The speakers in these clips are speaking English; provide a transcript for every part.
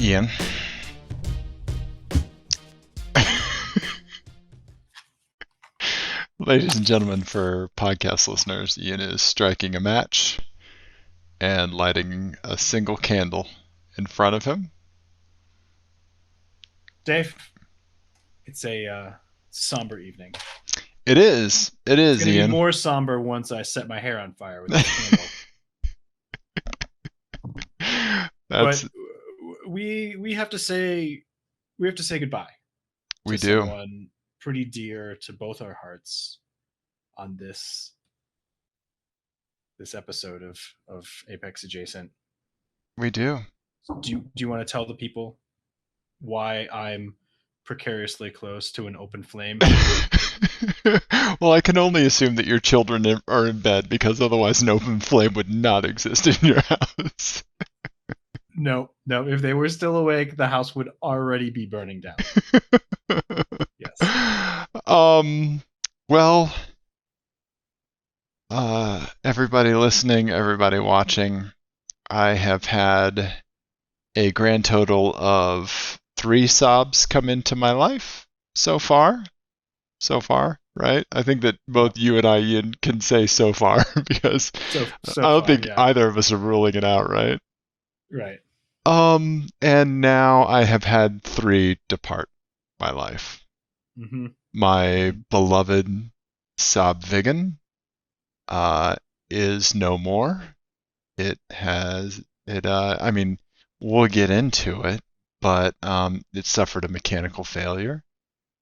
Ian. Ladies and gentlemen, for podcast listeners, Ian is striking a match and lighting a single candle in front of him. Dave, it's a somber evening. It is. It is, It's going to be Ian. more somber once I set my hair on fire with this candle. That's But we have to say goodbye we to do. someone pretty dear to both our hearts on this episode of Apex Adjacent. We do. Do you want to tell the people why I'm precariously close to an open flame? Well, I can only assume that your children are in bed, because otherwise an open flame would not exist in your house. No. If they were still awake, the house would already be burning down. Yes. Well, everybody listening, everybody watching, I have had a grand total of 3 sobs come into my life so far. Right? I think that both you and I, Ian, can say so far, because So I don't far, think yeah. either of us are ruling it out, right? Right. And now I have had 3 depart my life. Mm-hmm. My beloved Saab Viggen is no more. I mean, we'll get into it, but it suffered a mechanical failure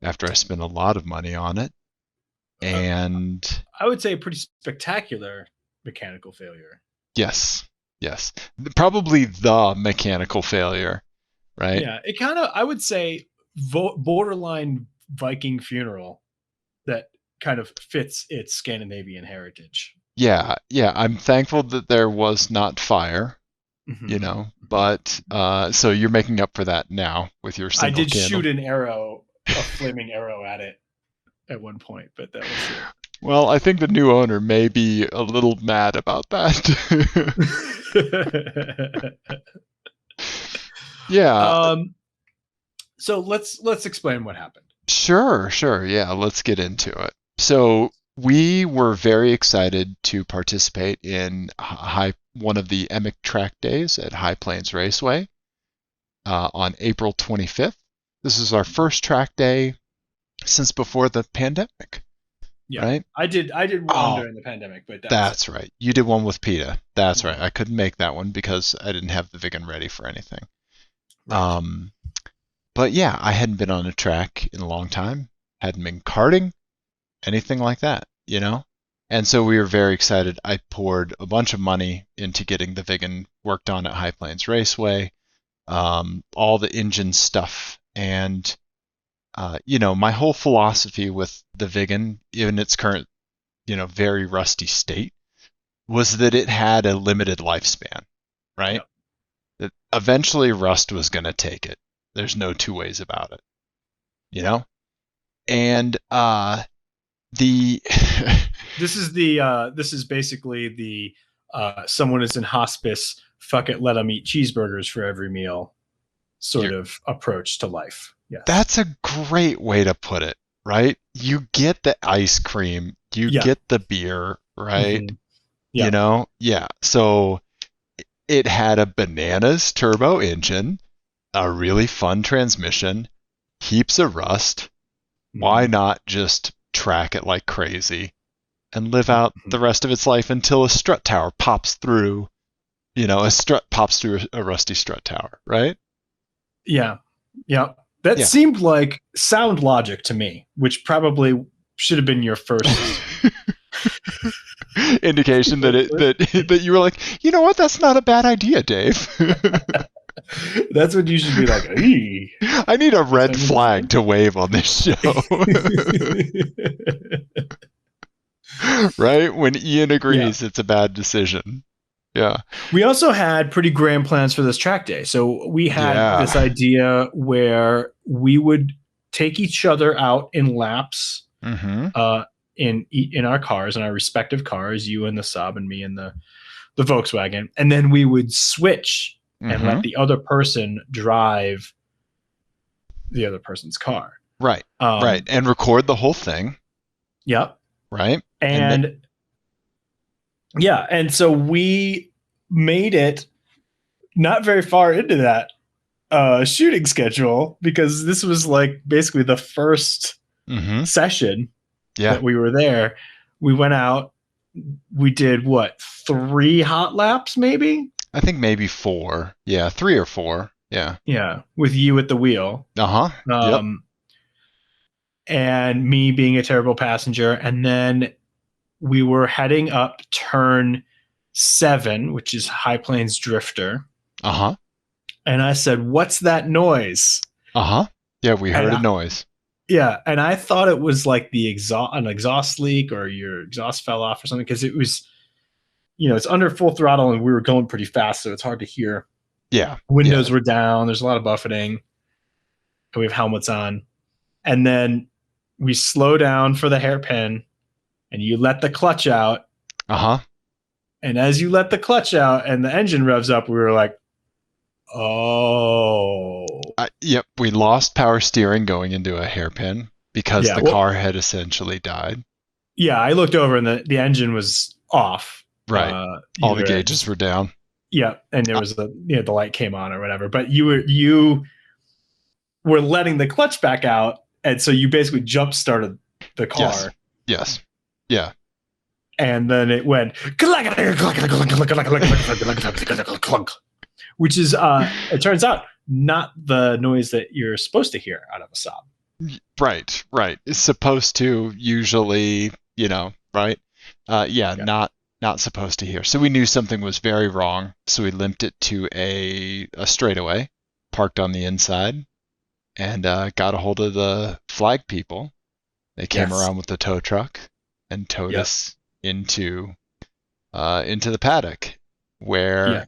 after I spent a lot of money on it. And I would say a pretty spectacular mechanical failure. yes, probably the mechanical failure, right? Yeah, it kind of, I would say, borderline Viking funeral that kind of fits its Scandinavian heritage. Yeah. I'm thankful that there was not fire, Mm-hmm. but so you're making up for that now with your I single did candle. shoot a flaming arrow at it at one point, but that was it. Well, I think the new owner may be a little mad about that. Yeah. So let's explain what happened. Sure. Yeah, let's get into it. So we were very excited to participate in one of the EMIC track days at High Plains Raceway on April 25th. This is our first track day since before the pandemic. Yeah, right? I did one during the pandemic, but that's right. You did one with PETA. That's right. I couldn't make that one because I didn't have the Viggen ready for anything. Right. But yeah, I hadn't been on a track in a long time. Hadn't been karting, anything like that, And so we were very excited. I poured a bunch of money into getting the Viggen worked on at High Plains Raceway, all the engine stuff, and my whole philosophy with the Viggen, in its current, very rusty state, was that it had a limited lifespan, right? Yep. That eventually rust was going to take it. There's no two ways about it, And the this is basically the someone is in hospice, fuck it, let them eat cheeseburgers for every meal sort of approach to life. Yes. That's a great way to put it, right? You get the ice cream, you get the beer, right? Mm-hmm. Yeah. So it had a bananas turbo engine, a really fun transmission, heaps of rust. Mm-hmm. Why not just track it like crazy and live out the rest of its life until a strut tower pops through, a strut pops through a rusty strut tower, right? Yeah. That seemed like sound logic to me, which probably should have been your first indication that you were like, you know what, that's not a bad idea, Dave. That's what you should be like. Hey. I need a red flag to wave on this show. Right? When Ian agrees it's a bad decision. Yeah. We also had pretty grand plans for this track day. So we had this idea where we would take each other out in laps in our cars, in our respective cars, you in the Saab and me in the Volkswagen. And then we would switch and let Mm-hmm. the other person drive the other person's car. Right. Right. Um, And record the whole thing. yep. Right. And yeah, and so we made it not very far into that shooting schedule, because this was like basically the first mm-hmm. session Yeah. that we were there. We went out, we did what, 3 hot laps maybe? I think maybe 4. Yeah. 3 or 4. Yeah. Yeah, with you at the wheel. Uh-huh. Yep. Um, and me being a terrible passenger. And then we were heading up turn 7, which is High Plains Drifter. Uh-huh. And I said, "What's that noise?" Uh-huh. Yeah, we And heard a noise. yeah, and I thought it was like an exhaust leak, or your exhaust fell off or something, because it was, it's under full throttle and we were going pretty fast, so it's hard to hear. Yeah. Windows Yeah. were down. There's a lot of buffeting. And we have helmets on, and then we slow down for the hairpin, and you let the clutch out. Uh-huh. And as you let the clutch out and the engine revs up, we were like, "Oh, Yep, we lost power steering going into a hairpin because yeah." the Well, car had essentially died. yeah, I looked over and the engine was off. Right. All the gauges were down. Yeah, and there was the light came on or whatever. But you were letting the clutch back out, and so you basically jump started the car. Yes. Yeah. And then it went, which is, it turns out, not the noise that you're supposed to hear out of a Saab. Right. It's supposed to usually, right? Yeah, not supposed to hear. So we knew something was very wrong. So we limped it to a straightaway, parked on the inside, and got a hold of the flag people. They came around with the tow truck and towed us into the paddock, where,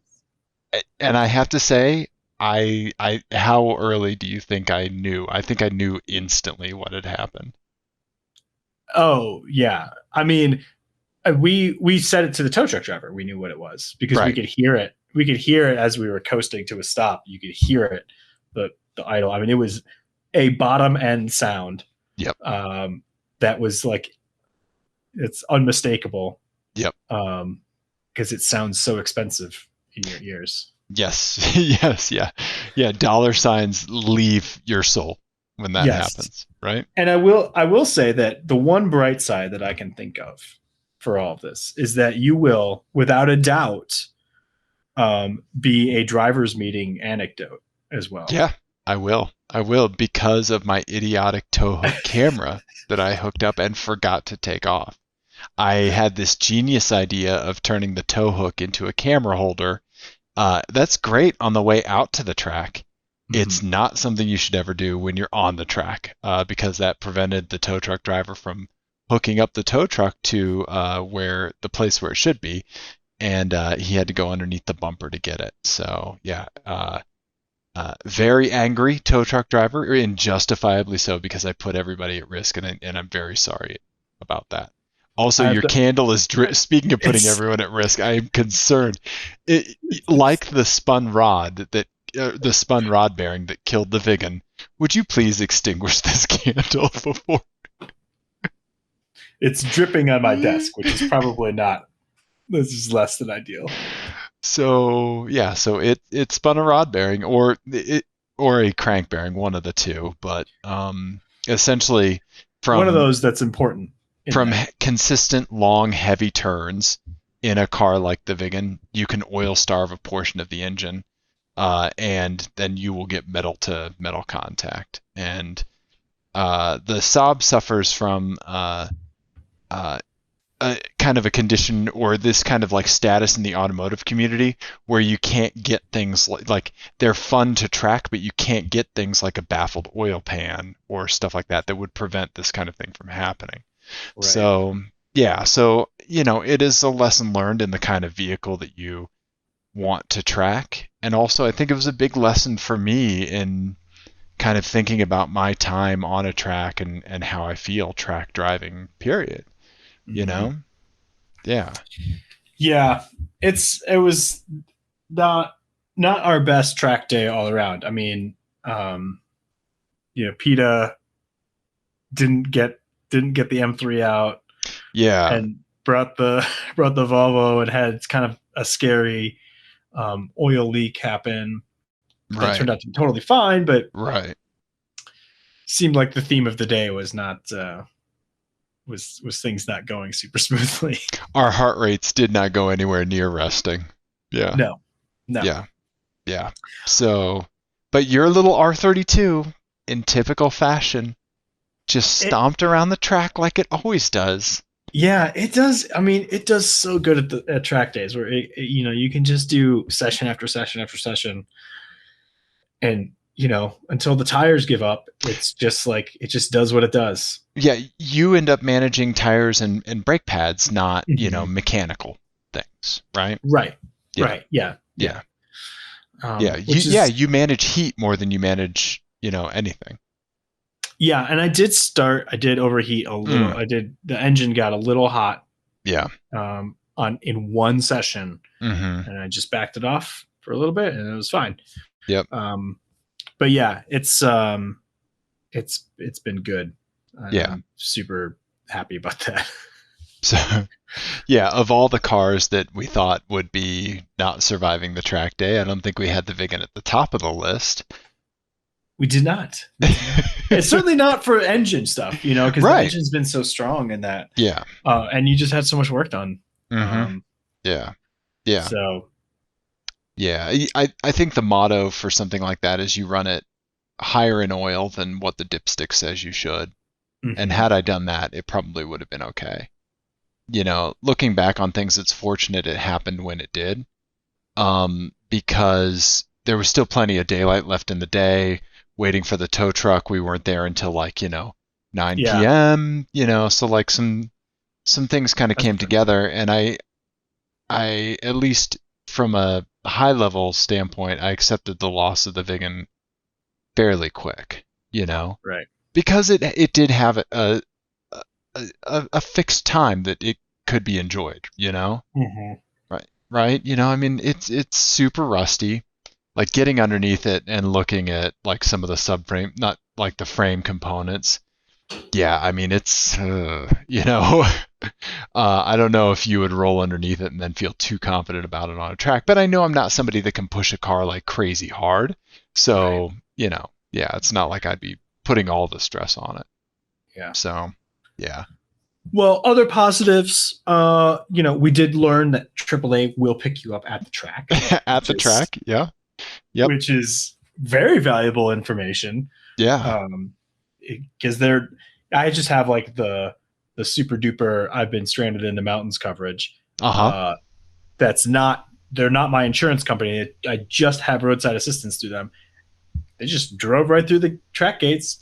and I have to say, how early do you think I knew? I think I knew instantly what had happened. Oh yeah, I mean, we said it to the tow truck driver. We knew what it was because we could hear it. We could hear it as we were coasting to a stop. You could hear it, the idle. I mean, it was a bottom end sound. Yep. That was like, it's unmistakable. Yep. Because it sounds so expensive in your ears. Yes. Yes. Yeah. Yeah. Dollar signs leave your soul when that happens, right? And I will say that the one bright side that I can think of for all of this is that you will, without a doubt, be a driver's meeting anecdote as well. Yeah, I will because of my idiotic tow hook camera that I hooked up and forgot to take off. I had this genius idea of turning the tow hook into a camera holder. That's great on the way out to the track. Mm-hmm. It's not something you should ever do when you're on the track, because that prevented the tow truck driver from hooking up the tow truck to the place where it should be, and he had to go underneath the bumper to get it. So yeah, very angry tow truck driver, and justifiably so, because I put everybody at risk, and I'm very sorry about that. Also, your candle is speaking of putting everyone at risk, I am concerned. Like the spun rod bearing that killed the Viggen, would you please extinguish this candle before? It's dripping on my desk, which is probably not. This is less than ideal. So yeah, it spun a rod bearing or a crank bearing, one of the two, but essentially from one of those that's important. From consistent long heavy turns in a car like the Viggen, you can oil starve a portion of the engine, and then you will get metal to metal contact. And the Saab suffers from kind of a condition, or this kind of like status in the automotive community, where you can't get things like they're fun to track, but you can't get things like a baffled oil pan or stuff like that would prevent this kind of thing from happening. Right. So yeah, it is a lesson learned in the kind of vehicle that you want to track. And also I think it was a big lesson for me in kind of thinking about my time on a track and how I feel track driving, period. Yeah. Yeah. It was not not our best track day all around. I mean, PETA didn't get the M3 out Yeah. and brought the brought the Volvo and had kind of a scary oil leak happen that Right. turned out to be totally fine, but Right. seemed like the theme of the day was not was things not going super smoothly. Our heart rates did not go anywhere near resting. Yeah. No, no. Yeah. Yeah. So, but your little R32, in typical fashion, just It, stomped around the track like it always does. yeah, it does. I mean, it does so good at track days where you can just do session after session after session, and until the tires give up, it's just like it just does what it does. Yeah, you end up managing tires and brake pads, not, Mm-hmm. mechanical things, right? Right. Yeah. Right. Yeah. Yeah. Yeah. Yeah. Which is You manage heat more than you manage, anything. yeah, and I did overheat a little. Mm. The engine got a little hot Yeah. on in one session, Mm-hmm. and I just backed it off for a little bit, and it was fine. Yep. But yeah, it's been good. Yeah. I'm super happy about that. So, yeah, of all the cars that we thought would be not surviving the track day, I don't think we had the Viggen at the top of the list. We did not. It's certainly not for engine stuff, because the engine's been so strong in that. Yeah. And you just had so much work done. Mm-hmm. Yeah. Yeah. So. Yeah. I think the motto for something like that is you run it higher in oil than what the dipstick says you should. Mm-hmm. And had I done that, it probably would have been okay. Looking back on things, it's fortunate it happened when it did, because there was still plenty of daylight left in the day. Waiting for the tow truck, we weren't there until 9 p.m. So like some things kind of came together, and I at least from a high level standpoint, I accepted the loss of the Viggen fairly quick. Right. Because it did have a fixed time that it could be enjoyed, Mm-hmm. Right. I mean, it's super rusty. Like getting underneath it and looking at like some of the subframe, not like the frame components. Yeah, I mean, it's I don't know if you would roll underneath it and then feel too confident about it on a track, but I know I'm not somebody that can push a car like crazy hard. So, Right. Yeah, it's not like I'd be putting all the stress on it. Yeah. So, yeah. Well, other positives, we did learn that AAA will pick you up at the track. At the track, yeah. Yep. Which is very valuable information. Yeah. Because I just have like the super duper I've been stranded in the mountains coverage. Uh-huh. They're not my insurance company. I just have roadside assistance through them. They just drove right through the track gates,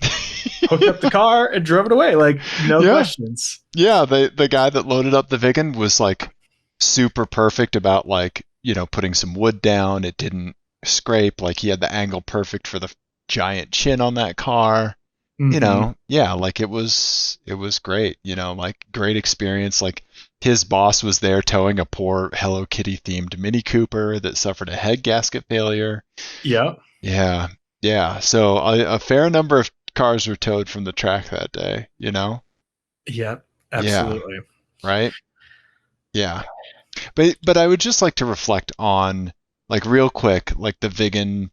hooked up the car, and drove it away. Like, no questions. Yeah, the guy that loaded up the Viggen was like super perfect about like, putting some wood down. It didn't scrape. Like he had the angle perfect for the giant chin on that car. Mm-hmm. Yeah, like it was great. Like great experience. Like his boss was there towing a poor Hello Kitty themed Mini Cooper that suffered a head gasket failure. Yeah. Yeah. Yeah. So a fair number of cars were towed from the track that day, Yeah, absolutely. Yeah. Right? Yeah. But I would just like to reflect on like real quick like the Viggen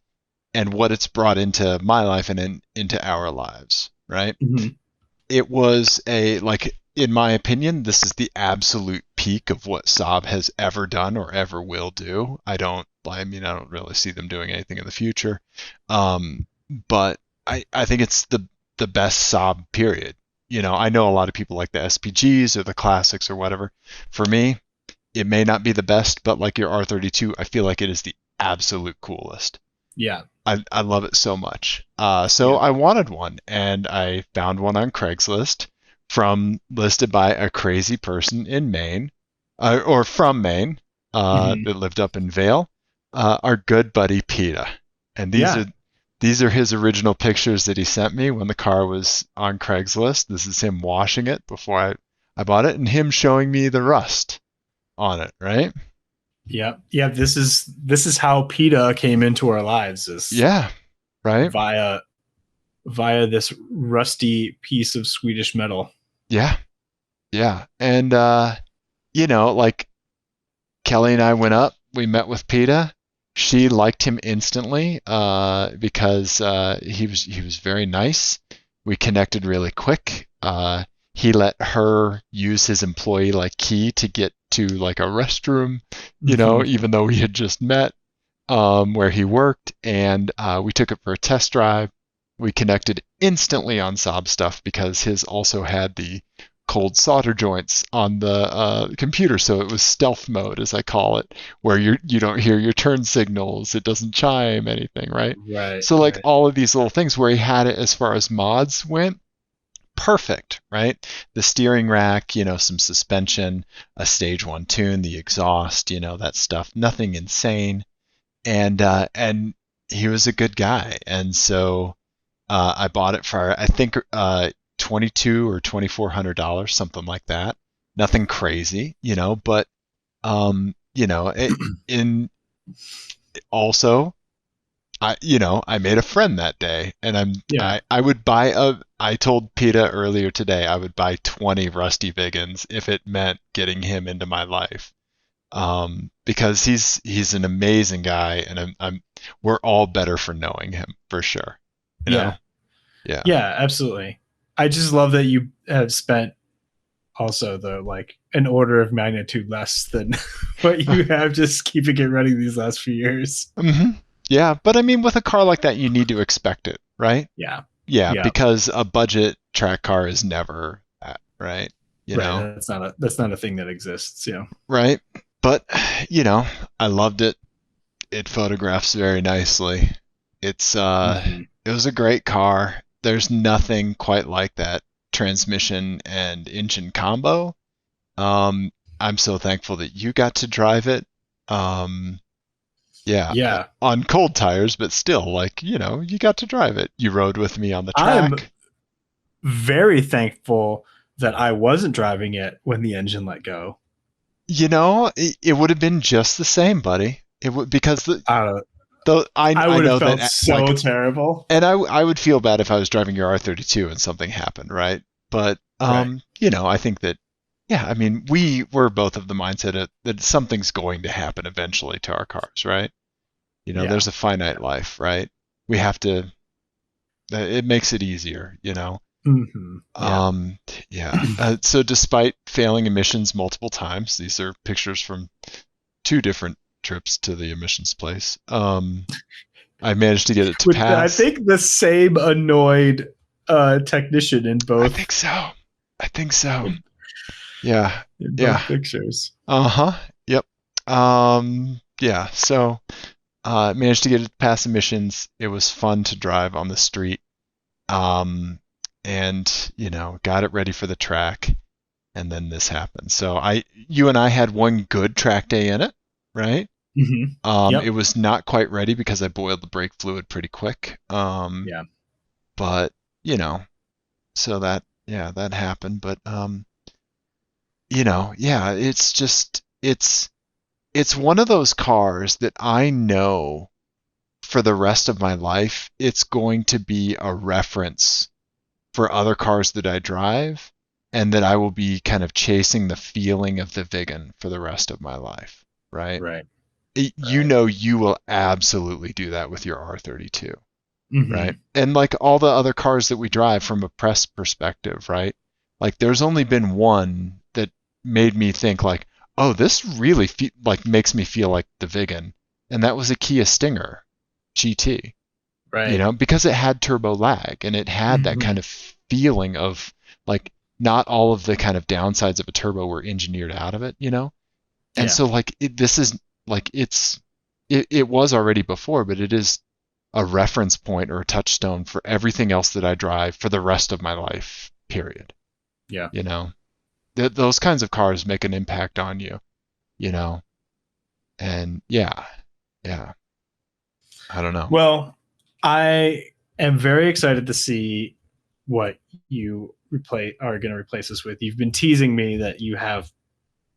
and what it's brought into my life and into our lives, right? Mm-hmm. It was in my opinion, this is the absolute peak of what Saab has ever done or ever will do. I don't really see them doing anything in the future. But I think it's the best Saab period. I know a lot of people like the SPGs or the classics or whatever. For me, it may not be the best, but like your R32, I feel like it is the absolute coolest. Yeah. I love it so much. So I wanted one, and I found one on Craigslist listed by a crazy person in Maine, or from Maine, that lived up in Vale, our good buddy PETA. And these are his original pictures that he sent me when the car was on Craigslist. This is him washing it before I bought it, and him showing me the rust on it, right? Yeah. This is how PETA came into our lives, is Yeah, right. via this rusty piece of Swedish metal. Yeah, yeah, and like Kelly and I went up. We met with PETA. She liked him instantly because he was very nice. We connected really quick. He let her use his employee like key to get to like a restroom, Mm-hmm. even though we had just met where he worked, and we took it for a test drive. We connected instantly on Saab stuff because his also had the cold solder joints on the computer, so it was stealth mode, as I call it, where you don't hear your turn signals, it doesn't chime anything, right? Right, So like right. all of these little things where he had it as far as mods went, perfect, right? The steering rack, some suspension, a stage one tune, the exhaust, that stuff, nothing insane, and he was a good guy, and so I bought it for I think $2,200 or $2,400, something like that. Nothing crazy, but in also I made a friend that day, and Yeah. I would buy I told PETA earlier today I would buy 20 Rusty Viggens if it meant getting him into my life. Because he's an amazing guy, and we're all better for knowing him for sure. You know? Yeah. Yeah. Yeah, absolutely. I just love that you have spent also the like an order of magnitude less than what you have just keeping it running these last few years. hmm Yeah, but I mean, with a car like that, you need to expect it, right? Yeah. Yeah, Yeah. because a budget track car is never that, right? You Right. know, That's not a thing that exists. Yeah. right? But you know, I loved it. It photographs very nicely. Mm-hmm. It was a great car. There's nothing quite like that transmission and engine combo. Um, I'm so thankful that you got to drive it. Um, yeah, Yeah. on cold tires, but still, like, you got to drive it. You rode with me on the I'm track. very thankful that I wasn't driving it when the engine let go. It would have been just the same, buddy. It would because I don't know. I I would have know felt that so like, terrible. and I would feel bad if I was driving your R32 and something happened, right? But Right. I think that yeah, I mean, we were both of the mindset that something's going to happen eventually to our cars, right? Yeah. There's a finite life, right? We have to. It makes it easier. Mm-hmm. Yeah. Um, yeah. So despite failing emissions multiple times, these are pictures from two different trips to the emissions place. I managed to get it to With I pass. think the same annoyed technician I think so. I think so. Yeah. in Yeah. both pictures. Uh-huh. Yep. Yeah. So, managed to get it past emissions. It was fun to drive on the street. Um, and, got it ready for the track. And then this happened. So you and I had one good track day in it, right? Mm-hmm. It Yep. was not quite ready because I boiled the brake fluid pretty quick. Yeah. But, you know, so yeah, that happened. But, yeah, it's one of those cars that I know for the rest of my life, it's going to be a reference for other cars that I drive, and that I will be kind of chasing the feeling of the Viggen for the rest of my life, right? Right. Right. You will absolutely do that with your R32, right? Mm-hmm. And like all the other cars that we drive from a press perspective, right? Like there's only been one that made me think like, oh, this really like makes me feel like the Viggen, and that was a Kia Stinger GT, Right. because it had turbo lag and it had that kind Mm-hmm. of feeling of like not all of the kind of downsides of a turbo were engineered out of it. And Yeah. so like this is like it was already before, but it is a reference point or a touchstone for everything else that I drive for the rest of my life, period. Yeah. You know, those kinds of cars make an impact on you, you know, and yeah, yeah, I don't know. Well, I am very excited to see what you are going to replace this with. You've been teasing me that you have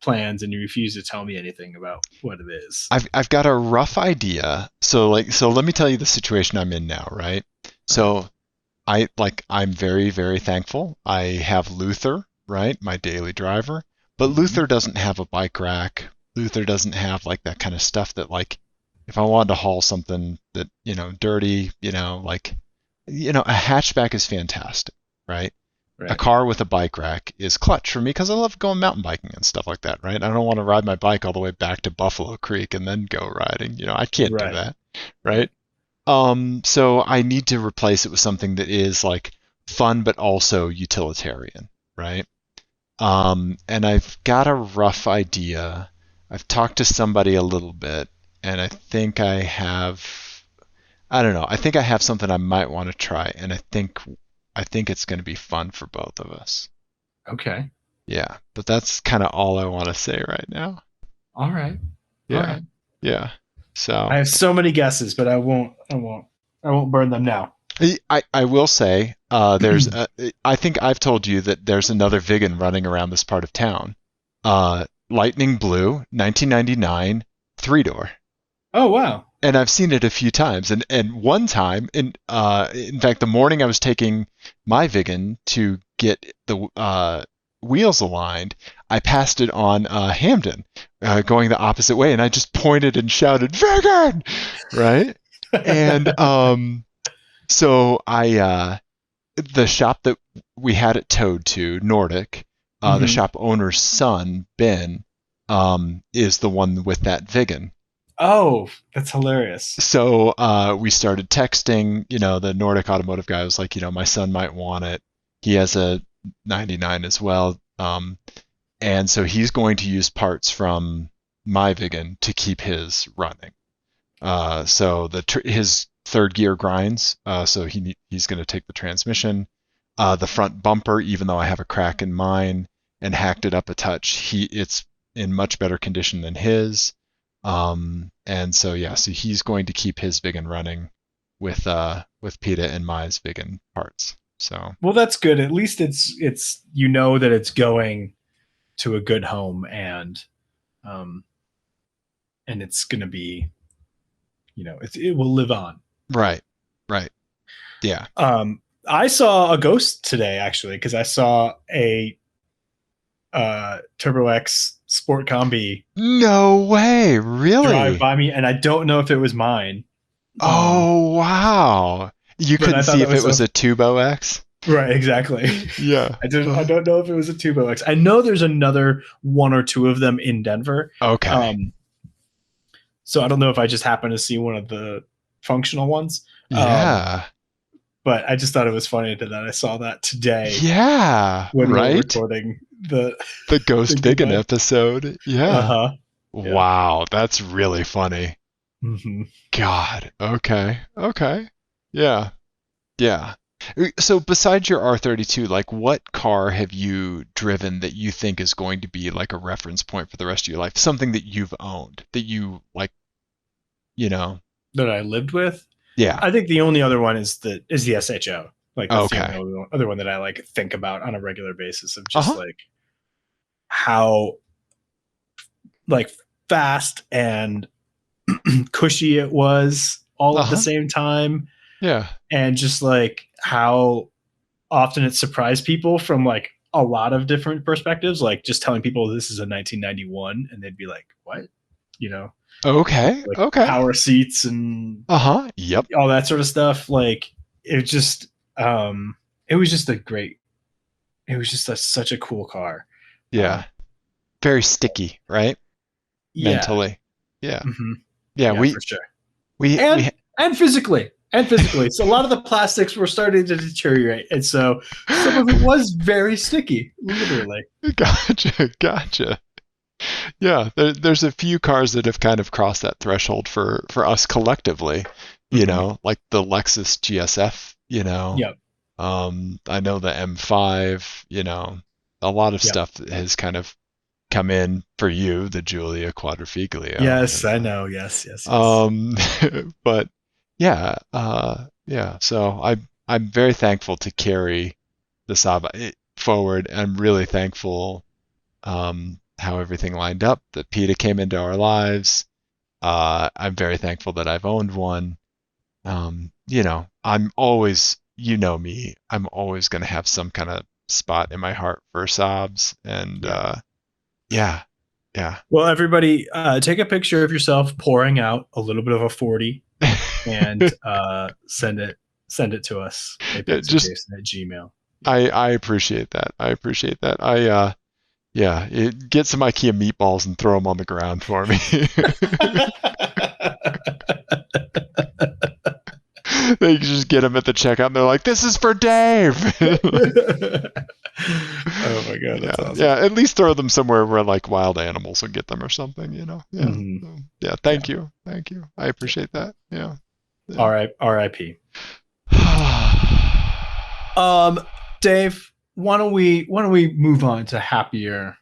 plans and you refuse to tell me anything about what it is. I've got a rough idea. So let me tell you the situation I'm in now, right? So I'm very, very thankful. I have Luther, right? My daily driver. But Luther doesn't have a bike rack. Luther doesn't have like that kind of stuff that like if I wanted to haul something that, dirty, a hatchback is fantastic, right? A car with a bike rack is clutch for me because I love going mountain biking and stuff like that, right? I don't want to ride my bike all the way back to Buffalo Creek and then go riding. I can't do that, right? So I need to replace it with something that is like fun but also utilitarian, right? And I've got a rough idea. I've talked to somebody a little bit, and I think I don't know. I think I have something I might want to try, and I think it's going to be fun for both of us. Okay. Yeah, but that's kind of all I want to say right now. All right. Yeah. All right. Yeah. So I have so many guesses, but I won't burn them now. I will say I think I've told you that there's another Viggen running around this part of town. Lightning Blue, 1999, 3-door. Oh wow. And I've seen it a few times. And one time, in fact, the morning I was taking my Viggen to get the wheels aligned, I passed it on Hamden, going the opposite way, and I just pointed and shouted, "Viggen!" Right? And so the shop that we had it towed to, Nordic, the shop owner's son, Ben, is the one with that Viggen. Oh, that's hilarious. So we started texting. The Nordic Automotive guy was like, my son might want it. He has a 99 as well. And so he's going to use parts from my Viggen to keep his running. So his third gear grinds. So he's going to take the transmission. The front bumper, even though I have a crack in mine and hacked it up a touch, it's in much better condition than his. And so he's going to keep his Viggen running with PETA and Mai's Viggen parts. So well, that's good. At least it's that it's going to a good home and it's going to be, it will live on. Right. Yeah. I saw a ghost today actually because I saw a Turbo X Sport Combi. No way, really? Drive by me, and I don't know if it was mine. Oh wow! You couldn't see if it was a Turbo X. Right, exactly. Yeah. I don't know if it was a Turbo X. I know there's another one or two of them in Denver. Okay. So I don't know if I just happened to see one of the functional ones. Yeah. But I just thought it was funny that I saw that today. Yeah. When we were recording the Ghost Viggen episode. Yeah. Uh-huh. Wow, that's really funny. Mm-hmm. God. Okay. Yeah. So besides your R32, like what car have you driven that you think is going to be like a reference point for the rest of your life? Something that you've owned that you like, that I lived with? Yeah. I think the only other one is the SHO. Like that's the only other one that I like think about on a regular basis of just like how like fast and cushy it was all at the same time. Yeah. And just like how often it surprised people from like a lot of different perspectives, like just telling people this is a 1991 and they'd be like, what? Okay. Like power seats and yep, all that sort of stuff. Like it just it was just such a cool car. Yeah. Very sticky, right? Yeah. Mentally. Yeah. Mm-hmm. Yeah, for sure. And physically. So a lot of the plastics were starting to deteriorate. And so some of it was very sticky, literally. Gotcha. Yeah, there's a few cars that have kind of crossed that threshold for us collectively, like the Lexus GSF, Yep. I know the M5, a lot of stuff has kind of come in for you, the Giulia Quadrifiglio. Yes, I know. Yes. But yeah, so I'm very thankful to carry the Saba forward. I'm really thankful how everything lined up. The PETA came into our lives. I'm very thankful that I've owned one. I'm always, you know me, I'm always going to have some kind of spot in my heart for Saabs. And yeah. Well, everybody, take a picture of yourself pouring out a little bit of a 40 and send it to us. Just Jason@gmail. I appreciate that. Get some IKEA meatballs and throw them on the ground for me. They just get them at the checkout and they're like, "This is for Dave." Oh my god, that's awesome. Yeah, at least throw them somewhere where like wild animals will get them or something, Yeah. Mm-hmm. So, thank you. I appreciate that. Yeah. R.I.P. Dave, why don't we move on to happier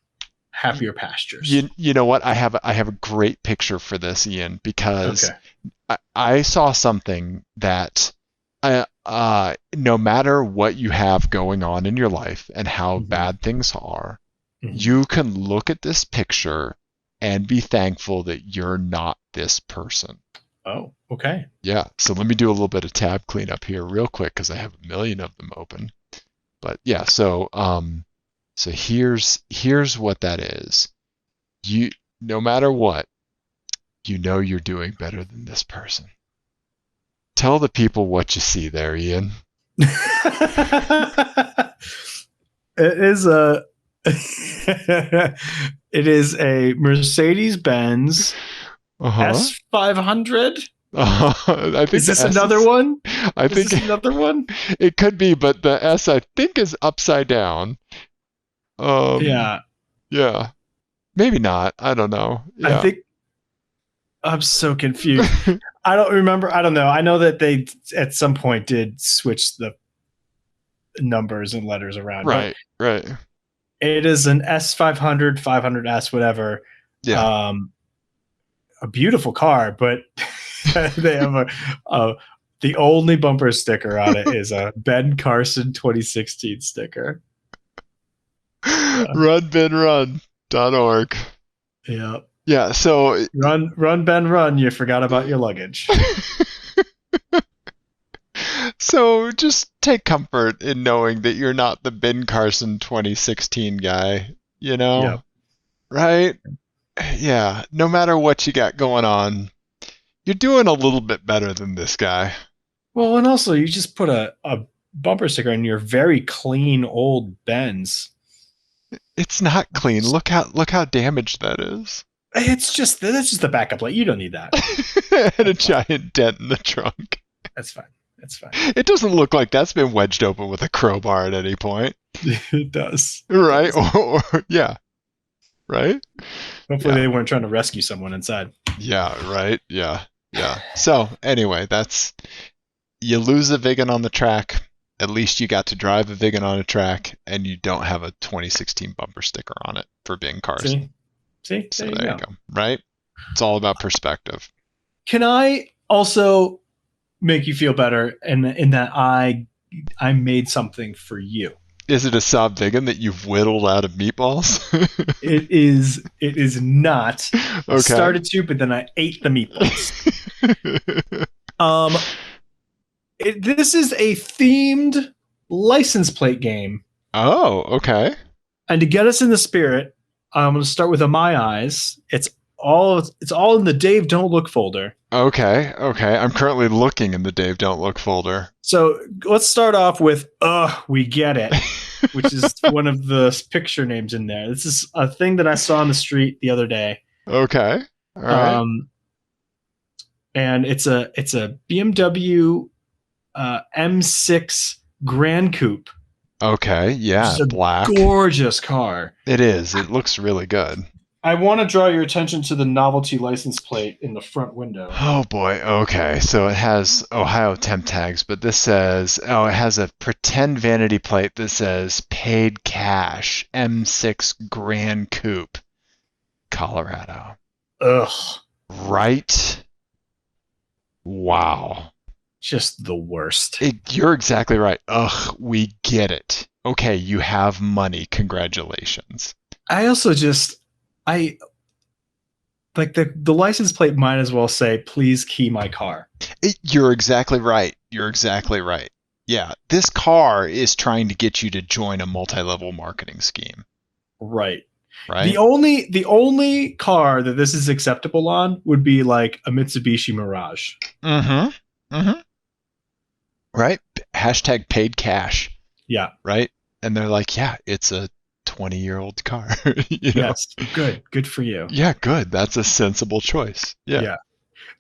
pastures? You know what? I have a great picture for this, Ian, because I saw something that no matter what you have going on in your life and how bad things are, you can look at this picture and be thankful that you're not this person. Oh, okay. Yeah. So let me do a little bit of tab cleanup here real quick because I have a million of them open. But yeah, so here's what that is. No matter what, you're doing better than this person. Tell the people what you see there, Ian. It is a Mercedes-Benz S500. I think is this another one? I think another one. It could be, but the S I think is upside down. Yeah. Maybe not. I don't know. Yeah. I think I'm so confused. I don't remember. I don't know. I know that they at some point did switch the numbers and letters around. Right. It is an S500, 500S, whatever. Yeah. A beautiful car, but they have the only bumper sticker on it is a Ben Carson 2016 sticker. Runbenrun.org. Yeah. Yeah, so run Ben run, you forgot about your luggage. So just take comfort in knowing that you're not the Ben Carson 2016 guy, Yep. Right? Yeah, no matter what you got going on, you're doing a little bit better than this guy. Well, and also you just put a bumper sticker on your very clean old Benz. It's not clean. Look how damaged that is. That's just the backup light. You don't need that. And a giant dent in the trunk. That's fine. It doesn't look like that's been wedged open with a crowbar at any point. It does. Right? Or yeah. Right? Hopefully they weren't trying to rescue someone inside. Yeah, right? Yeah. So anyway, you lose a Viggen on the track. At least you got to drive a Viggen on a track, and you don't have a 2016 bumper sticker on it for being Carson. See? So there you go. Right? It's all about perspective. Can I also make you feel better in that I made something for you? Is it a Saab Viggen that you've whittled out of meatballs? It is not. Okay. I started to, but then I ate the meatballs. This is a themed license plate game. Oh, okay. And to get us in the spirit, I'm going to start with My Eyes. It's all in the Dave Don't Look folder. Okay. I'm currently looking in the Dave Don't Look folder. So let's start off with We Get It, which is one of the picture names in there. This is a thing that I saw on the street the other day. Okay. All right. And it's a BMW M6 Grand Coupe. Okay, yeah, black. Gorgeous car. It is. It looks really good. I want to draw your attention to the novelty license plate in the front window. Oh boy. Okay, so it has Ohio temp tags, but this says, it has a pretend vanity plate that says paid cash M6 Grand Coupe, Colorado. Ugh. Right? Wow. Just the worst. You're exactly right. Ugh, we get it. Okay, you have money. Congratulations. I also just, I like the license plate might as well say, "Please key my car." You're exactly right. You're exactly right. Yeah, this car is trying to get you to join a multi-level marketing scheme. Right. Right. The only car that this is acceptable on would be like a Mitsubishi Mirage. Mm-hmm. Mm-hmm. Right. Hashtag paid cash. Yeah. Right. And they're like, yeah, it's a 20-year-old car. Yes. Good for you. Yeah, good. That's a sensible choice. Yeah. Yeah.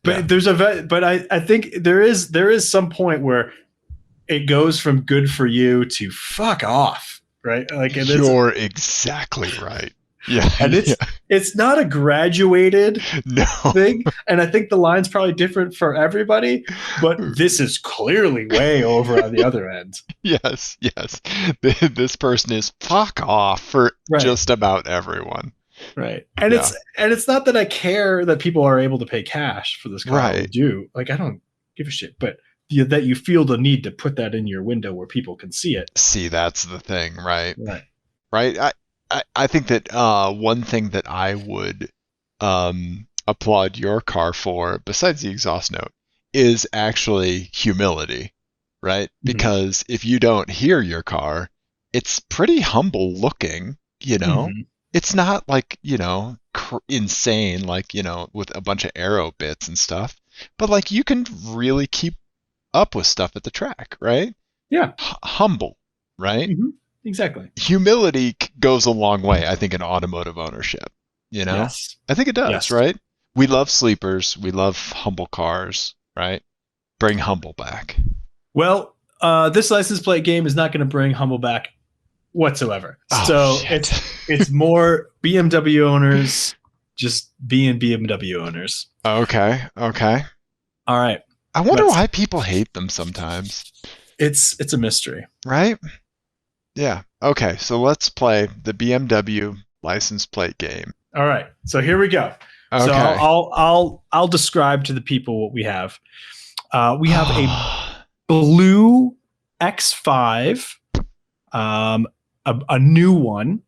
But I think there is some point where it goes from good for you to fuck off, right? Like you're exactly right. Yeah, and it's not a graduated thing, and I think the line's probably different for everybody, but this is clearly way over on the other end. Yes. This person is fuck off for just about everyone. Right. And it's not that I care that people are able to pay cash for this car. Right. I do. Like, I don't give a shit, but that you feel the need to put that in your window where people can see it. See, that's the thing, right? Right. I think that one thing that I would applaud your car for, besides the exhaust note, is actually humility, right? Mm-hmm. Because if you don't hear your car, it's pretty humble looking, Mm-hmm. It's not like, insane, like, with a bunch of aero bits and stuff, but like you can really keep up with stuff at the track, right? Yeah. Humble, right? Mm-hmm. Exactly. Humility goes a long way, I think, in automotive ownership. Yes. I think it does, right? We love sleepers. We love humble cars, right? Bring humble back. Well, this license plate game is not going to bring humble back whatsoever. So it's more BMW owners just being BMW owners. Okay. All right. I wonder why people hate them sometimes. It's a mystery. Right? Yeah. Okay, so let's play the BMW license plate game. All right. So here we go. Okay. So I'll describe to the people what we have. We have a blue X5, a new one,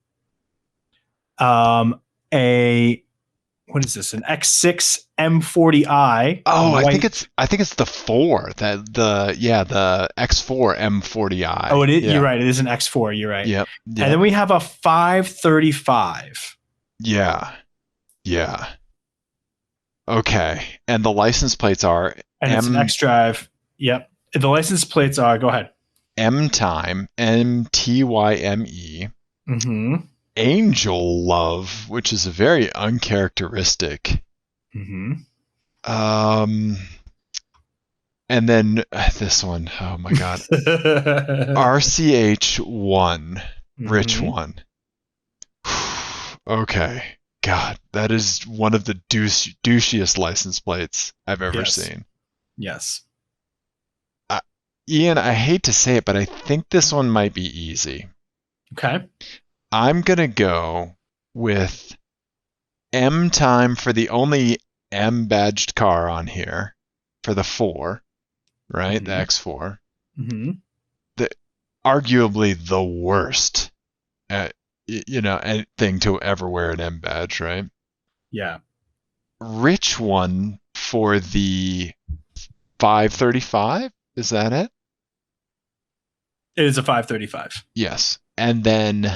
what is this? An X6 M40i. Oh, I think it's the 4. The X4 M40i. Oh, it is. Yeah. You're right. It is an X4. You're right. Yep. And then we have a 535. Yeah. Okay. And the license plates are it's an X-Drive. Yep. The license plates are. Go ahead. M-Time, M-T-Y-M-E. Mm-hmm. Angel Love, which is a very uncharacteristic. Mm-hmm. And then this one, oh my god, RCH1, Rich One. Okay, God, that is one of the douchiest license plates I've ever seen. Yes. Ian, I hate to say it, but I think this one might be easy. Okay. I'm going to go with M-Time for the only M-badged car on here, for the 4, right? Mm-hmm. The X4. Mm-hmm. Arguably the worst, thing to ever wear an M-badge, right? Yeah. Rich One for the 535? Is that it? It is a 535. Yes. And then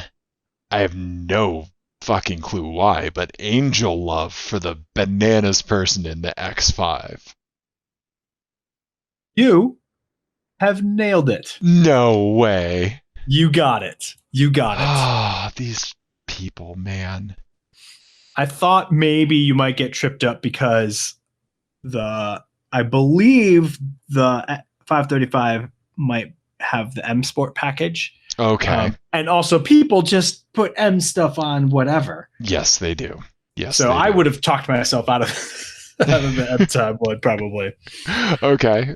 I have no fucking clue why, but Angel Love for the bananas person in the X5. You have nailed it. No way. You got it. Ah, these people, man. I thought maybe you might get tripped up because I believe the 535 might have the M Sport package. Okay. And also people just put M stuff on whatever. Yes, they do. Yes. So I would have talked myself out of the M-Time one probably. Okay.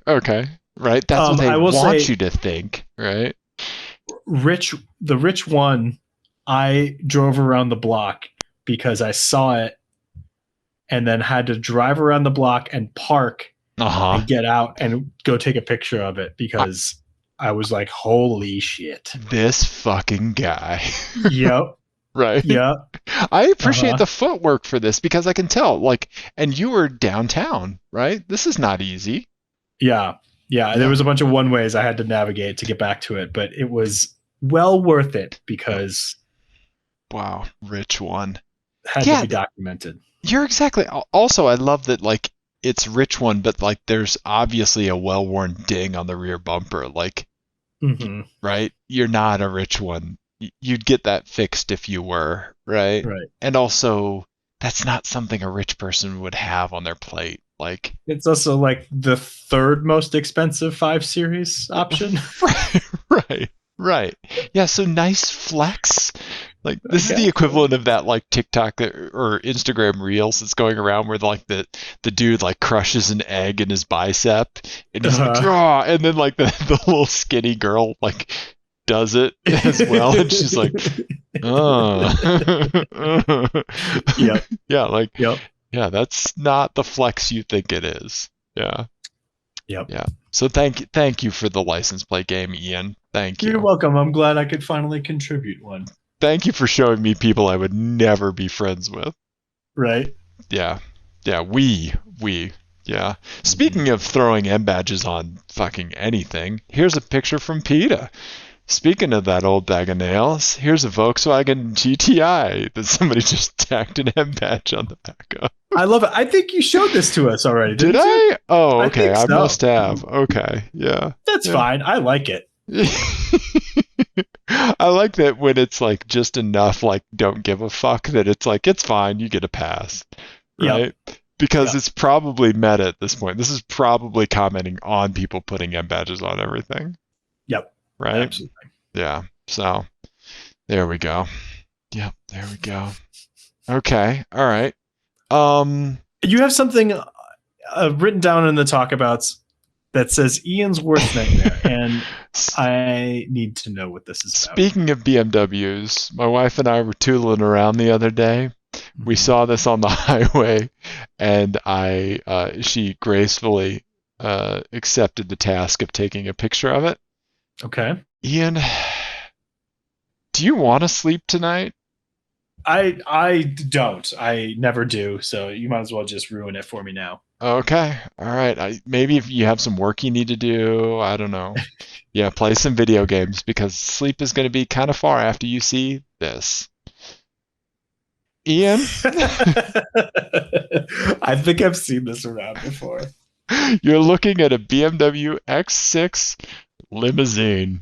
Right. That's what they want you to think, right? The Rich One, I drove around the block because I saw it and then had to drive around the block and park and get out and go take a picture of it because I was like, holy shit. This fucking guy. Yep. right? Yeah. I appreciate Uh-huh. the footwork for this because I can tell, like, and you were downtown, right? This is not easy. Yeah. Yeah. There Yeah. was a bunch of one ways I had to navigate to get back to it, but it was well worth it Yep. because Wow. Rich one. it had to Yeah, be documented. you're exactly. Also, I love that, like, it's rich one, but like, there's obviously a well-worn ding on the rear bumper. Like, Mm-hmm. right? You're not a rich one. You'd get that fixed if you were, right? Right. And also, that's not something a rich person would have on their plate. Like, It's also like the third most expensive 5 Series option. right, right, right. Yeah, so nice flex. Like, I this is the guess. equivalent of that, like, TikTok or Instagram Reels that's going around where, like, the dude, like, crushes an egg in his bicep, and he's like, Uh-huh. "Raw," and then, like, the little skinny girl, like, does it as well, and she's like, "Oh." Yep. Yeah, like, Yep. yeah, that's not the flex you think it is. Yeah. Yep. Yeah. So thank you for the license plate game, Ian. Thank You're you. welcome. I'm glad I could finally contribute one. Thank you for showing me people I would never be friends with. Right. Yeah. Yeah, we. Yeah. Mm-hmm. Speaking of throwing M badges on fucking anything, here's a picture from PETA. Speaking of that old bag of nails, here's a Volkswagen GTI that somebody just tacked an M badge on the back of. I love it. I think you showed this to us already, Did didn't you? I? Oh, I okay. think I so. must have. Okay. Yeah. That's Yeah. fine. I like it. I like that when it's like just enough, like, don't give a fuck, that it's like, it's fine, you get a pass, Yep. right? Because Yep. it's probably meta at this point. This is probably commenting on people putting M badges on everything, Yep. right? Absolutely. Yeah. So there we go. Yep. There we go. Okay. All right. Um. You have something written down in the talkabouts that says Ian's worst nightmare, and I need to know what this is about. Speaking of BMWs, my wife and I were tooling around the other day. We Mm-hmm. saw this on the highway, and she gracefully accepted the task of taking a picture of it. Okay. Ian, do you want to sleep tonight? I don't. I never do. So you might as well just ruin it for me now. Okay, all right. Maybe if you have some work you need to do, I don't know. Yeah, play some video games because sleep is going to be kind of far after you see this. Ian, I think I've seen this around before. you're looking at a BMW X6 limousine.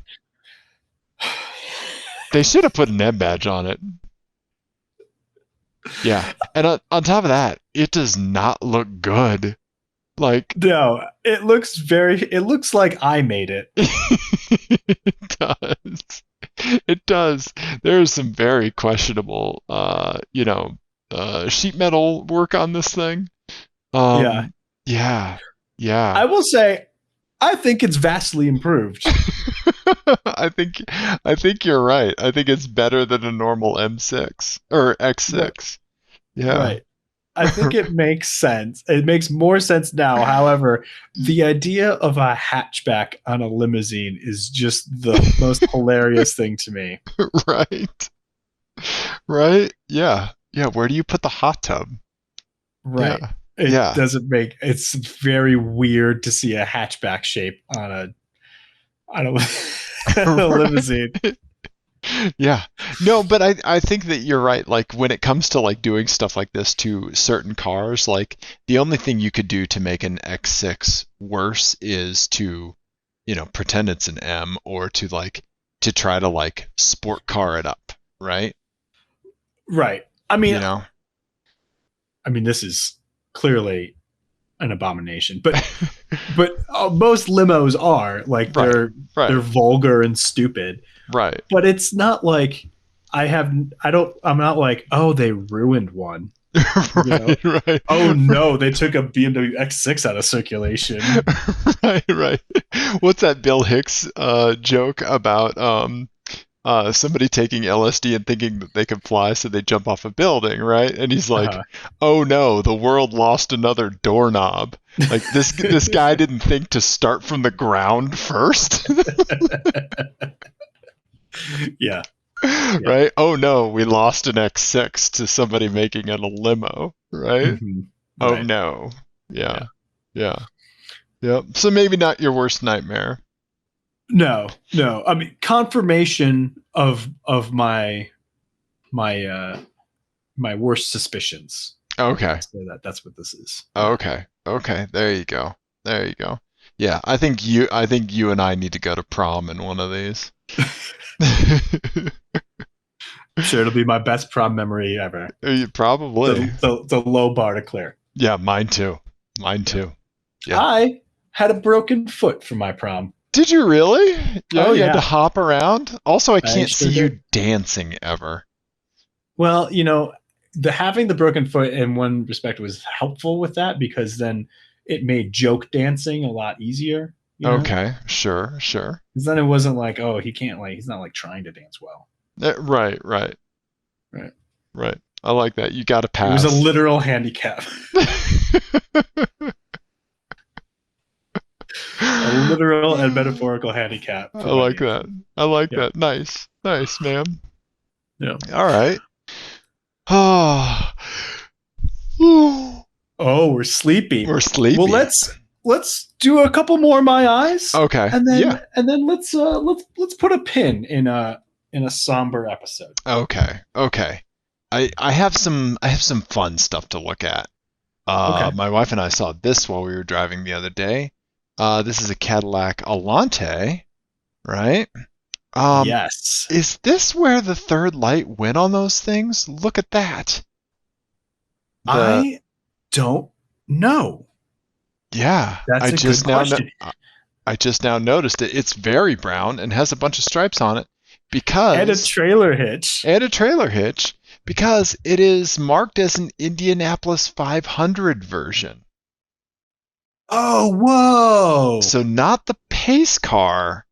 They should have put an M badge on it. Yeah, and on top of that, it does not look good. Like, No, it looks like I made it. it does. It does. There is some very questionable, sheet metal work on this thing. Yeah. Yeah, yeah. I will say I think it's vastly improved. I think I think you're right. I think it's better than a normal M6 or Right. X6. Yeah. Right. I think it makes sense. It makes more sense now. However, the idea of a hatchback on a limousine is just the most hilarious thing to me. Right. Right? Yeah. Yeah, where do you put the hot tub? Right. Yeah. It Yeah. doesn't make it's very weird to see a hatchback shape on a, on a limousine. Yeah. No, but I think that you're right. Like, when it comes to like doing stuff like this to certain cars, like, the only thing you could do to make an X6 worse is to, pretend it's an M, or to try to like sport car it up, right? Right. You know? I mean this is clearly an abomination. But most limos are like Right. they're Right. vulgar and stupid. Right. But it's not like I'm not like, oh, they ruined one. You know? Right, right. Oh no, they took a BMW X6 out of circulation. Right, right. What's that Bill Hicks joke about somebody taking LSD and thinking that they could fly, so they jump off a building, right? And he's like, Uh-huh. "Oh no, the world lost another doorknob." Like, this guy didn't think to start from the ground first. Yeah. Yeah. Right? Oh no, we lost an X6 to somebody making it a limo, right? Hmm. Oh Right. no. Yeah. Yeah. Yeah. Yep. So maybe not your worst nightmare. No, no. I mean, confirmation of my my worst suspicions. I'll Okay. say that that's what this is. Yeah. Okay. Okay. There you go. There you go. Yeah, I think you and I need to go to prom in one of these. I'm sure it'll be my best prom memory ever. Probably. The low bar to clear. Yeah, mine too. Mine Yeah. too. Yeah. I had a broken foot for my prom. Did you really? Yeah, Oh you had to yeah, hop around. Also, I I can't see sure you did. dancing ever. Well, the having the broken foot in one respect was helpful with that because then it made joke dancing a lot easier. Okay, sure, sure. Because then it wasn't like, oh, he's not like trying to dance well. Right, right, Right. right. I like that. You got to It was a pass. literal handicap, a literal and metaphorical handicap I like preventing that. from. I like Yeah. that. Nice. Nice, man. Yeah. All right. Oh, Oh, we're sleepy. we're Well, sleepy. let's do a couple more my eyes, Okay. and Yeah. then let's put a pin in a somber episode. Okay. Okay. I have some fun stuff to look at. Okay. My wife and I saw this while we were driving the other day. This is a Cadillac Alante, right? Um, Yes. is this where the third light went on those things? Look at that. The I don't know. Yeah, That's a good question. I just now noticed it. It's very brown and has a bunch of stripes on it And a because trailer hitch. and a trailer hitch because it is marked as an Indianapolis 500 version. Oh, whoa. So not the pace car,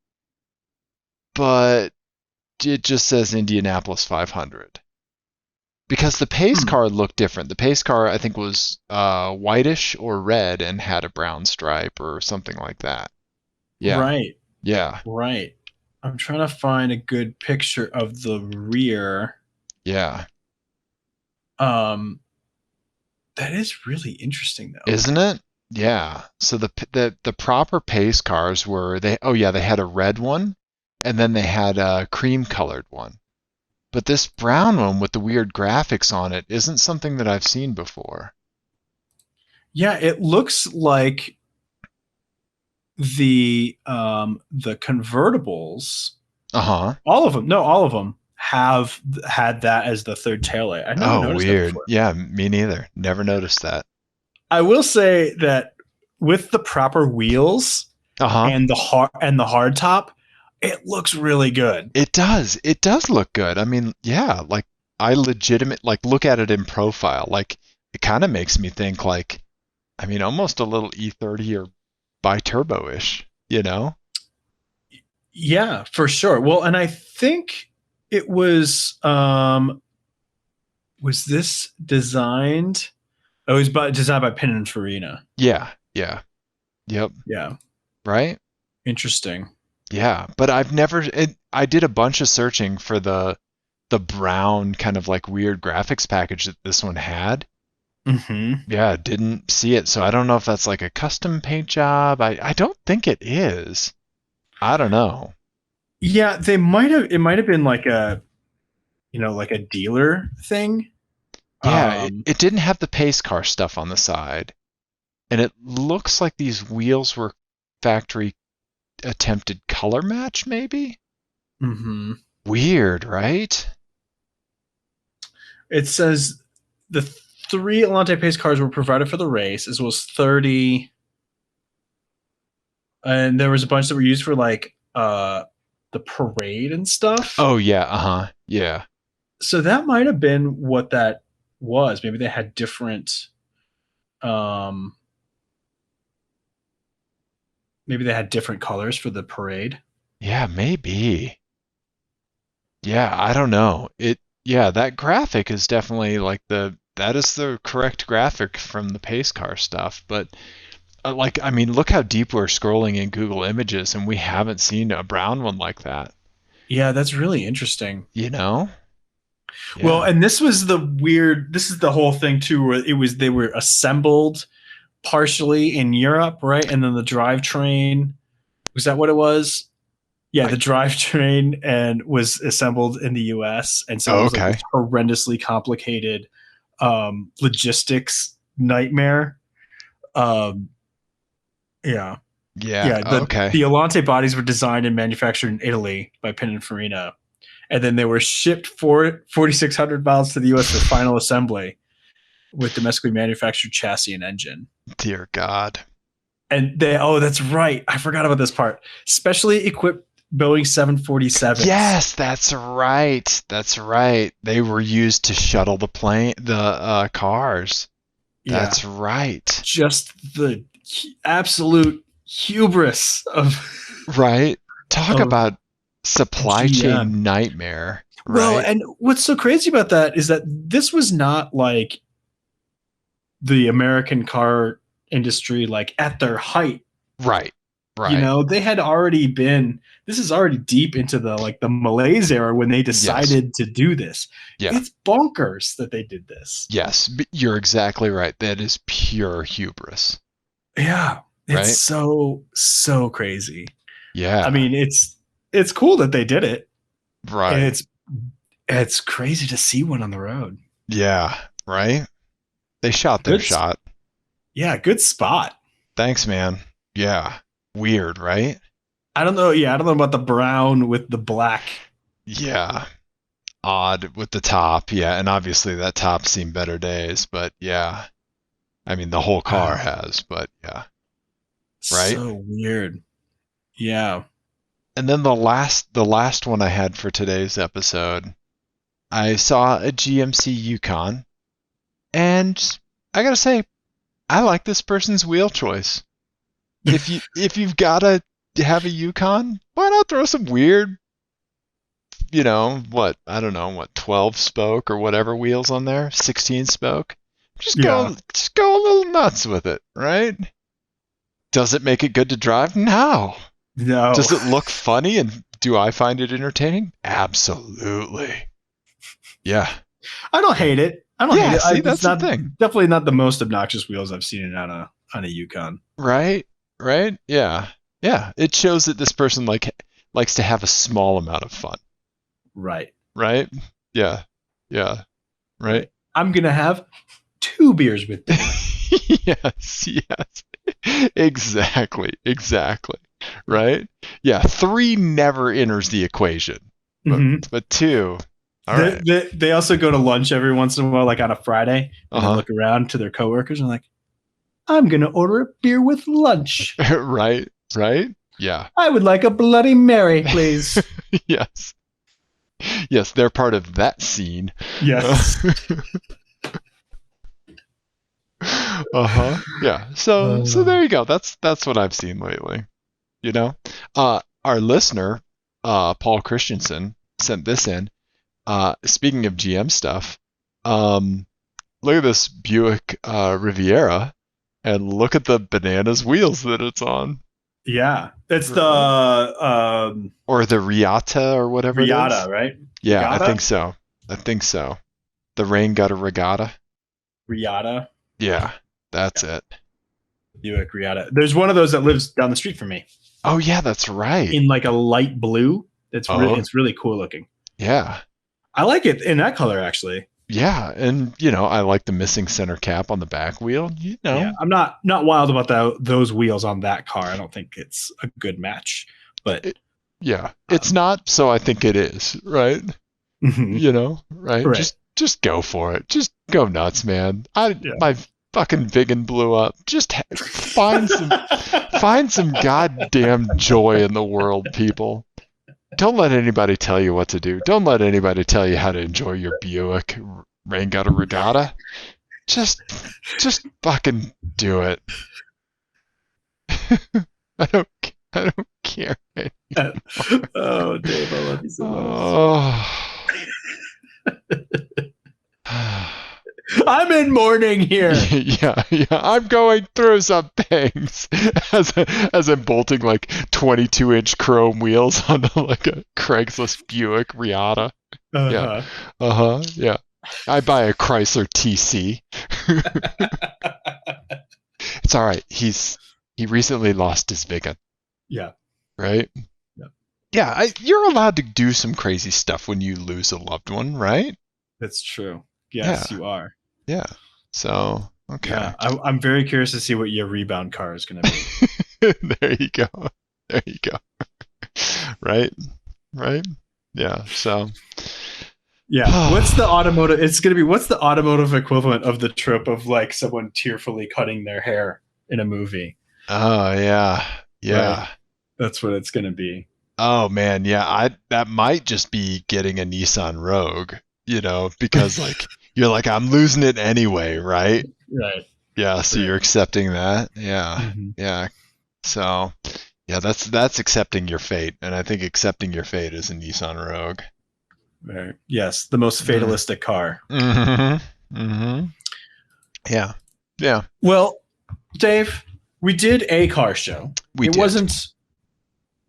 but it just says Indianapolis 500. Because the pace Hmm. car looked different. The pace car, I think, was whitish or red and had a brown stripe or something like that. Yeah, Right. yeah, Right. I'm trying to find a good picture of the rear. yeah. Um, that is really interesting though. Isn't it? Yeah. So the proper pace cars were they. Oh yeah, they had a red one, and then they had a cream colored one. But this brown one with the weird graphics on it isn't something that I've seen before. Yeah, it looks like the convertibles, Uh-huh. all of them have had that as the third taillight. I never Oh, noticed that weird. before. Yeah, me neither. Never noticed that. I will say that with the proper wheels Uh-huh. and the hard top, it looks really good. It does. It does look good. I mean, yeah, like I legitimate like look at it in profile. Like it kind of makes me think like I mean almost a little E30 or bi-turbo-ish, you know? Yeah, for sure. Well, and I think it was this designed? Oh, it was designed by Pininfarina. Yeah, yeah. Yep. Yeah, Right? interesting. Yeah, but I did a bunch of searching for the brown kind of like weird graphics package that this one had. Hmm. Yeah, didn't see it. So I don't know if that's like a custom paint job. I don't think it is. I don't know. Yeah, they might have. It might have been like a like a dealer thing. Yeah, Um, it didn't have the pace car stuff on the side. And it looks like these wheels were factory attempted color match, maybe? hmm. Weird, right? It says the three Alante pace cars were provided for the race, as well as 30, and there was a bunch that were used for like the parade and stuff. Oh yeah, uh-huh. Yeah. So that might have been what that was. Maybe they had different um maybe they had different colors for the parade. Yeah, maybe. Yeah, I don't know. Yeah, that graphic is definitely like that is the correct graphic from the pace car stuff, but like I mean, look how deep we're scrolling in Google Images and we haven't seen a brown one like that. Yeah, that's really interesting. You know? Well, Yeah. and this was the weird. This is the whole thing too, where it was they were assembled partially in Europe, right? And then the drivetrain, was that what it was? Yeah, I, the drivetrain and was assembled in the U.S. And so it oh, was like this okay. horrendously complicated logistics nightmare. Um, yeah, Yeah. yeah. Oh, The okay. the Alante bodies were designed and manufactured in Italy by Pininfarina, and then they were shipped for 4,600 miles to the U.S. for final assembly with domestically manufactured chassis and engine. Dear God. And they, oh, that's right. I forgot about this part. Specially equipped Boeing 747s. Yes, that's right. That's right. They were used to shuttle the cars. Yeah. That's right. Just the absolute hubris Right. Talk of about supply GM. chain nightmare, Well, right? and what's so crazy about that is that this was not like the American car industry like at their height. Right. Right. They had already been, this is already deep into the like the malaise era when they Yes. decided to do this. Yeah. It's bonkers that they did this. Yes. You're exactly right. That is pure hubris, Yeah. It's right? so crazy. I Yeah. mean, it's cool that they did it. And Right. it's crazy to see one on the road. Yeah. Right? They shot their Good, shot. yeah, good spot. Thanks, man. Yeah. Weird, right? I don't know. Yeah, I don't know about the brown with the black. Yeah. Odd with the top. Yeah. And obviously that top's seen better days, but yeah. I mean, the whole car Wow, has, but yeah. Right? so weird. Yeah, And then the last one I had for today's episode, I saw a GMC Yukon, and I gotta say, I like this person's wheel choice. If you've gotta have a Yukon, why not throw some weird, what, I don't know, what, 12 spoke or whatever wheels on there, 16 spoke. Just yeah. go a little nuts with it, right? Does it make it good to drive? No. No, Does it look funny and do I find it entertaining? Absolutely. Yeah. I don't hate it. I don't hate Yeah, it. see, It's that's the not thing. definitely not the most obnoxious wheels I've seen on a Yukon. Right? Right? Yeah. Yeah. It shows that this person likes to have a small amount of fun. Right. Right? Yeah. Yeah. Right? Right. I'm gonna have 2 beers with dinner. Yes, yes. Exactly. Exactly. Right? Yeah, 3 never enters the equation. But Mm-hmm. but 2. All right. They also go to lunch every once in a while, like on a Friday, and then Uh-huh. look around to their coworkers and like, I'm gonna order a beer with lunch. Right? Right? Yeah. I would like a Bloody Mary, please. Yes. Yes, they're part of that scene. Yes. Uh-huh. Yeah. So there you go. That's what I've seen lately. You know? Our listener, Paul Christensen, sent this in. Speaking of GM stuff, look at this Buick Riviera and look at the bananas wheels that it's on. Yeah. It's the Right. Or the Riata or whatever it Riata, is. right? Yeah, I think Regatta? so. I think so. The rain gutter regatta. Riata. Yeah, that's it. Buick Riata. There's one of those that lives down the street from me Oh yeah, that's right. in like a light blue. Oh It's really cool looking. yeah. I like it in that color actually. Yeah, and I like the missing center cap on the back wheel. Yeah, I'm not wild about those wheels on that car. I don't think it's a good match, but It, yeah, it's not, so I think it is, right? mhm, Right? right. Just go for it. Just go nuts, man. Yeah. My fucking Viggen blew up. Just find some goddamn joy in the world, people. Don't let anybody tell you what to do. Don't let anybody tell you how to enjoy your Buick Rain Gutter Regatta. Just fucking do it. I don't care. Oh, Dave, I love you so much. Oh. I'm in mourning here. Yeah. I'm going through some things as I'm bolting like 22-inch chrome wheels onto like a Craigslist Buick Riata. Yeah. Yeah. I buy a Chrysler TC. It's all right. He recently lost his Viggen. Yeah. Right? Yeah. Yeah, you're allowed to do some crazy stuff when you lose a loved one, right? That's true. Yes, you are. Yeah. So, okay. Yeah, I'm very curious to see what your rebound car is going to be. There you go. There you go. Right? Yeah. So. Yeah. What's the automotive? It's going to be what's the automotive equivalent of the trope of like someone tearfully cutting their hair in a movie? Oh yeah. Right? That's what it's going to be. Oh man, yeah. That might just be getting a Nissan Rogue, because like you're like I'm losing it anyway, right? Right. Yeah. So you're accepting that. Yeah. Mm-hmm. Yeah. So. Yeah, that's accepting your fate, and I think accepting your fate is a Nissan Rogue. Right. Yes, the most fatalistic car. Yeah. Well, Dave, we did a car show. It wasn't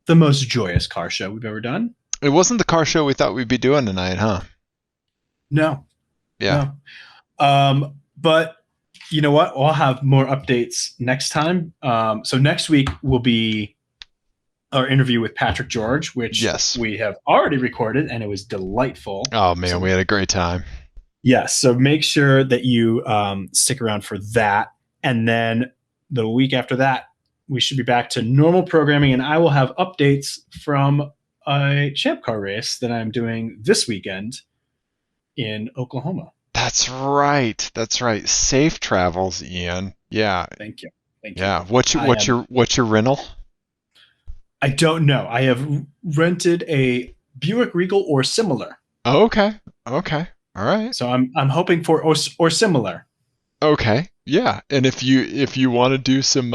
the most joyous car show we've ever done. It wasn't the car show we thought we'd be doing tonight, huh? No. Yeah. No. But you know what? We'll have more updates next time. So next week will be our interview with Patrick George, which we have already recorded, and it was delightful. Oh man, we had a great time. Yes, so make sure that you stick around for that, and then the week after that, we should be back to normal programming, and I will have updates from a champ car race that I'm doing this weekend in Oklahoma. That's right. Safe travels, Ian. Yeah. Thank you. Yeah. What's your rental? I don't know. I have rented a Buick Regal or similar. Oh, okay. All right. So I'm hoping for or similar. Okay. Yeah. And if you want to do some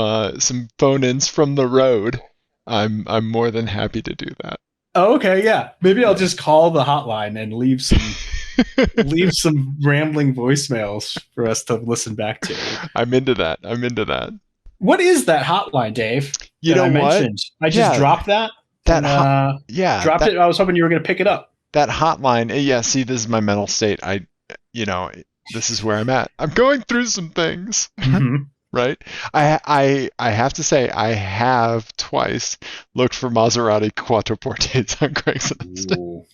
phone-ins from the road, I'm more than happy to do that. Oh, okay. Yeah. Maybe I'll just call the hotline and leave some rambling voicemails for us to listen back to. I'm into that. What is that hotline, Dave? You know what? I just dropped that. Dropped it. I was hoping you were going to pick it up. That hotline. Yeah. See, this is my mental state. This is where I'm at. I'm going through some things. Mm-hmm. Right. I have to say I have twice looked for Maserati Quattroportes on Craigslist.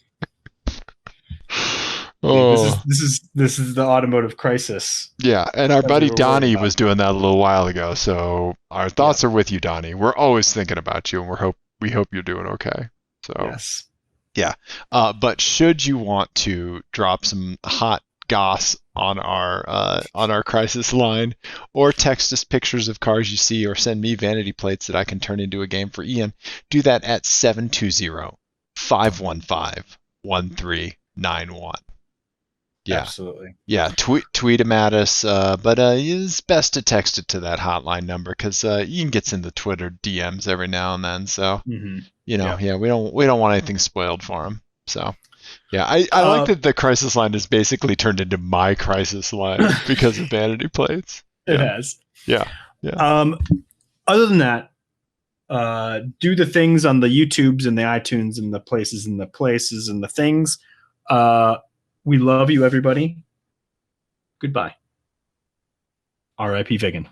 Oh. This is the automotive crisis. Yeah, and our buddy Donnie was doing that a little while ago, so our thoughts are with you, Donnie. We're always thinking about you, and we hope you're doing okay. So yes, yeah. But should you want to drop some hot goss on our crisis line, or text us pictures of cars you see, or send me vanity plates that I can turn into a game for Ian, do that at 720-515-1391. Yeah. Absolutely. Yeah, tweet them at us, but it's best to text it to that hotline number because Ian gets in the Twitter DMs every now and then. So we don't want anything spoiled for him. So yeah, I like that the crisis line has basically turned into my crisis line because of vanity plates. It has. Yeah. Other than that, do the things on the YouTubes and the iTunes and the places and the things. We love you, everybody. Goodbye. R.I.P. Viggen.